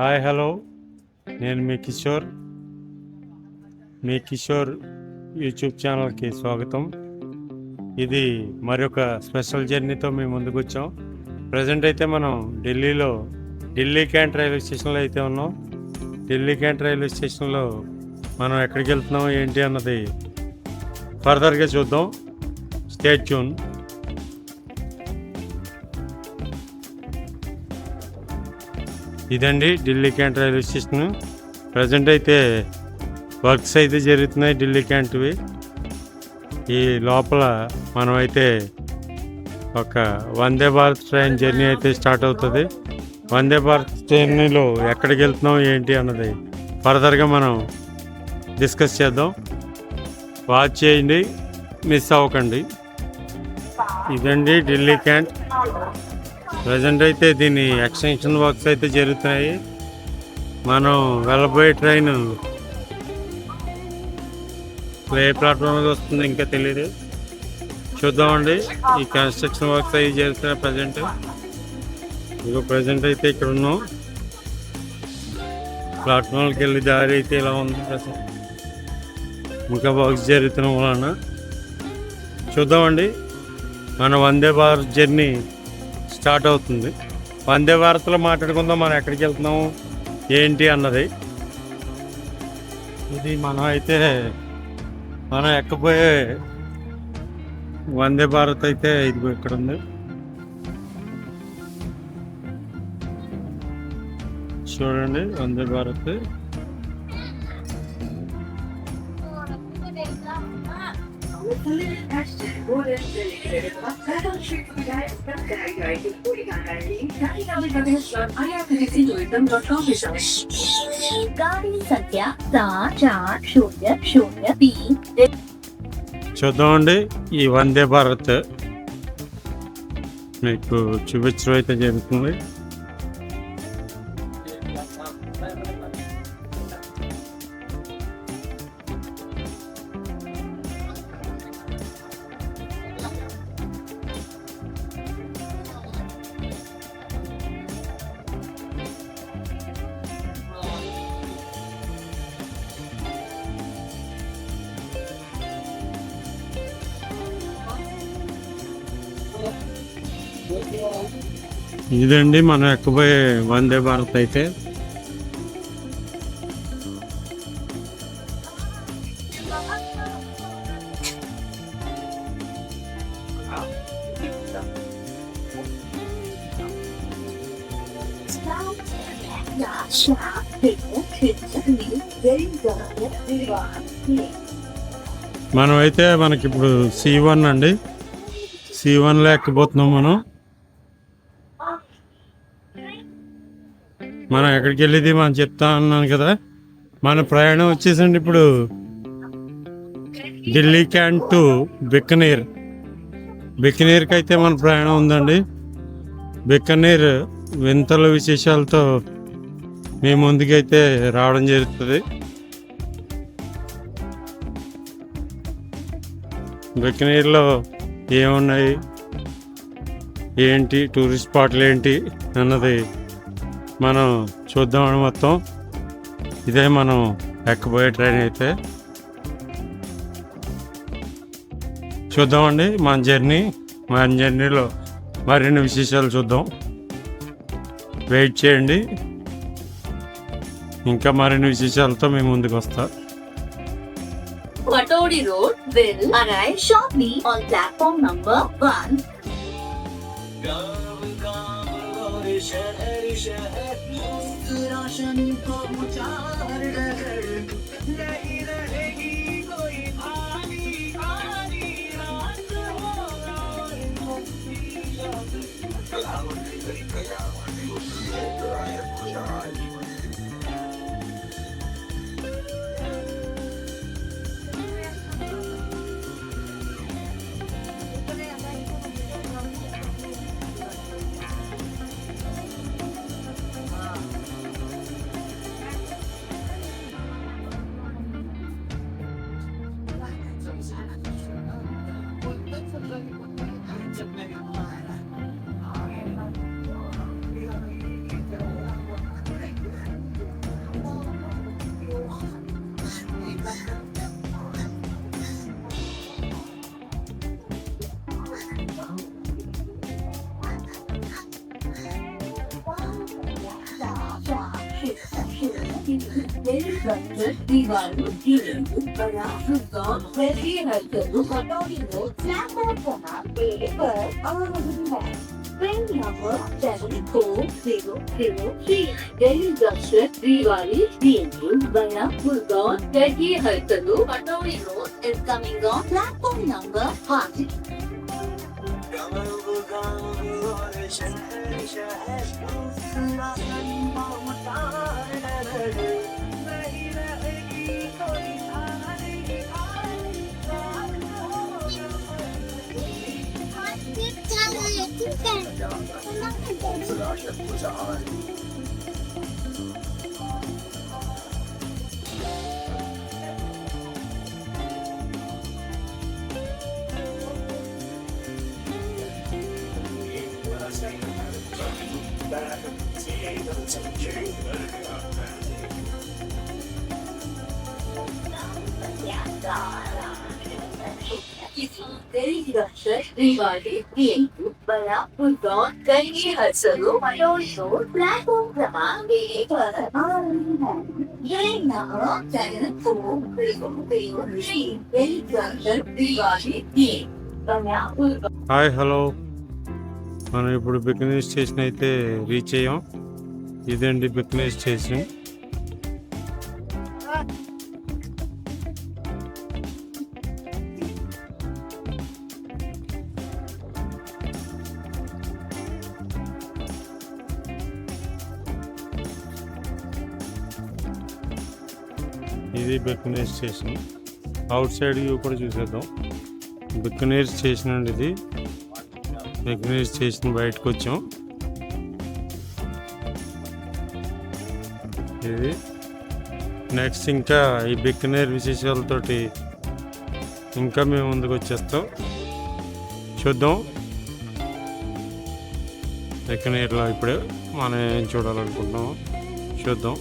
Hi hello, నేను మీ Kishore YouTube ఛానల్కి స్వాగతం. ఇది మరొక స్పెషల్ జర్నీతో మేము ముందుకు వచ్చాం. ప్రజెంట్ అయితే మనం ఢిల్లీ క్యాంట్ రైల్వే స్టేషన్లో అయితే ఉన్నాం. ఢిల్లీ క్యాంట్ రైల్వే స్టేషన్లో మనం ఎక్కడికి వెళ్తున్నాం ఏంటి అన్నది ఫర్దర్గా చూద్దాం. Stay tune. ఇదండి Delhi cantt railway station. Present అయితే వర్క్స్ అయితే జరుగుతున్నాయి ఢిల్లీ క్యాంట్వి. ఈ లోపల మనమైతే ఒక వందే భారత్ ట్రైన్ జర్నీ అయితే స్టార్ట్ అవుతుంది. వందే భారత్ జర్నీలో ఎక్కడికి వెళ్తున్నాం ఏంటి అన్నది ఫర్దర్గా మనం డిస్కస్ చేద్దాం. వాచ్ చేయండి, మిస్ అవ్వకండి. ఇదండి ఢిల్లీ క్యాంట్. ప్రజెంట్ అయితే దీని ఎక్స్టెన్షన్ వర్క్స్ అయితే జరుగుతున్నాయి. మనం వెళ్ళబోయే ట్రైన్ ఏ ప్లాట్ఫామ్ మీద వస్తుంది ఇంకా తెలియదు, చూద్దామండి. ఈ కన్స్ట్రక్షన్ వర్క్స్ అవి జరుగుతున్నాయి ప్రజెంట్ అయితే ఇక్కడ ఉన్నాం. ప్లాట్ఫామ్కి వెళ్ళి దారి అయితే ఇలా ఉంది. ఇంకా వర్క్స్ జరుగుతున్న వలన చూద్దామండి. మన వందే భారత్ జర్నీ స్టార్ట్ అవుతుంది. వందే భారత్లో మాట్లాడుకుందాం మనం ఎక్కడికి వెళ్తున్నాము ఏంటి అన్నది. ఇది మనం ఎక్కబోయే వందే భారత్ అయితే ఇది ఇక్కడ ఉంది. చూడండి వందే భారత్. చూద్దామండి ఈ వందే భారత్ మీకు చూపించడం అయితే జరుగుతుంది. ఇదండి మనం ఎక్కబోయే వందే భారత్ అయితే. మనకి ఇప్పుడు C1 అండి. C1లో ఎక్కబోతున్నాం మనం ఎక్కడికి వెళ్ళేది మనం చెప్తా అన్నాను కదా. మన ప్రయాణం వచ్చేసండి ఇప్పుడు ఢిల్లీ క్యాంట్ టు బికనీర్కి అయితే మన ప్రయాణం ఉందండి. బికనీర్ వింతల విశేషాలతో మీ ముందుకైతే రావడం జరుగుతుంది. బికనీర్లో ఏమున్నాయి ఏంటి, టూరిస్ట్ స్పాట్లు ఏంటి అన్నది మనం చూద్దామని మొత్తం. ఇదే మనం ఎక్కబోయే ట్రైన్ అయితే చూద్దామండి. మన జర్నీలో మరిన్ని విశేషాలు చూద్దాం. వెయిట్ చేయండి, ఇంకా మరిన్ని విశేషాలతో మేము ముందుకు వస్తాం. Patodi Road will arrive shortly on platform number 1. very structured दीवारों की बड़ा सुंदर वैसी हरकतों कटौती को platform कहाँ पे पर आ रही है। Train number 74003 Delhi Junction Rewari DMU via Gurgaon Delhi Harkadu Patodi Road is coming on platform number 5. Delhi Junction Rewari DMU via Gurgaon Delhi Harkadu Patodi Road platform क्रमांक 1 पर आ रही है। Train number 74003 Delhi Junction Rewari DMU via Gurgaon. Hi hello, మనం ఇప్పుడు Bikaner station అయితే reach అయ్యాం. ఇదండి Bikaner station. ఇది Bikaner station. Out side view కూడా చూసేద్దాం. బికనీర్ స్టేషన్ అండి ఇది. బికనీర్ స్టేషన్ బయటకు వచ్చాం. ఇది నెక్స్ట్ ఇంకా ఈ బికనీర్ విశేషాలతోటి ఇంకా మేము ముందుకు వచ్చేస్తాం. చూద్దాం బికనీర్లో ఇప్పుడు మనం ఏం చూడాలనుకుంటున్నామో చూద్దాం.